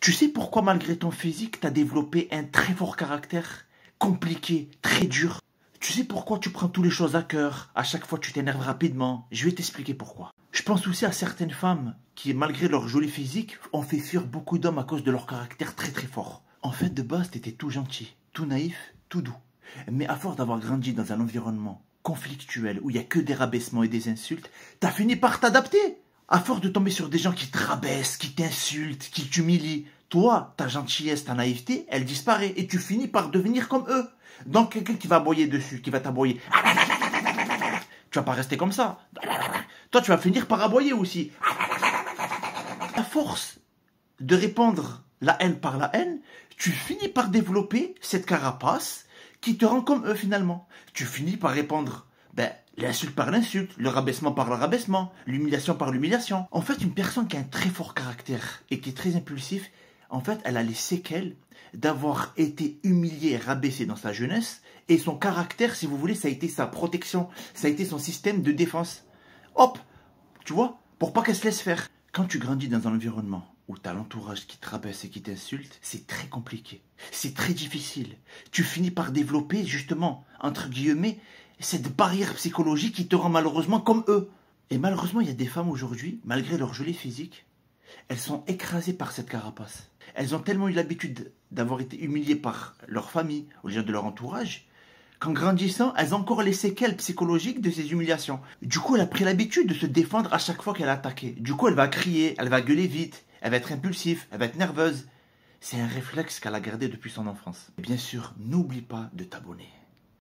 Tu sais pourquoi malgré ton physique, tu as développé un très fort caractère, compliqué, très dur? Tu sais pourquoi tu prends toutes les choses à cœur, à chaque fois tu t'énerves rapidement? Je vais t'expliquer pourquoi. Je pense aussi à certaines femmes qui, malgré leur joli physique, ont fait fuir beaucoup d'hommes à cause de leur caractère très très fort. En fait, de base, t'étais tout gentil, tout naïf, tout doux. Mais à force d'avoir grandi dans un environnement conflictuel où il n'y a que des rabaissements et des insultes, t'as fini par t'adapter. À force de tomber sur des gens qui te rabaissent, qui t'insultent, qui t'humilient, toi, ta gentillesse, ta naïveté, elle disparaît et tu finis par devenir comme eux. Donc quelqu'un qui va aboyer dessus, qui va t'aboyer, tu vas pas rester comme ça. Toi, tu vas finir par aboyer aussi. À force de répandre la haine par la haine, tu finis par développer cette carapace qui te rend comme eux finalement. Tu finis par répandre l'insulte par l'insulte, le rabaissement par le rabaissement, l'humiliation par l'humiliation. En fait, une personne qui a un très fort caractère et qui est très impulsif, en fait, elle a les séquelles d'avoir été humiliée et rabaissée dans sa jeunesse. Et son caractère, si vous voulez, ça a été sa protection, ça a été son système de défense. Hop, tu vois, pour pas qu'elle se laisse faire. Quand tu grandis dans un environnement où tu as l'entourage qui te rabaisse et qui t'insulte, c'est très compliqué. C'est très difficile. Tu finis par développer, justement, entre guillemets, cette barrière psychologique qui te rend malheureusement comme eux. Et malheureusement, il y a des femmes aujourd'hui, malgré leur joli physique, elles sont écrasées par cette carapace. Elles ont tellement eu l'habitude d'avoir été humiliées par leur famille ou les gens de leur entourage, qu'en grandissant, elles ont encore les séquelles psychologiques de ces humiliations. Du coup, elle a pris l'habitude de se défendre à chaque fois qu'elle est attaquée. Du coup, elle va crier, elle va gueuler vite, elle va être impulsive, elle va être nerveuse. C'est un réflexe qu'elle a gardé depuis son enfance. Et bien sûr, n'oublie pas de t'abonner.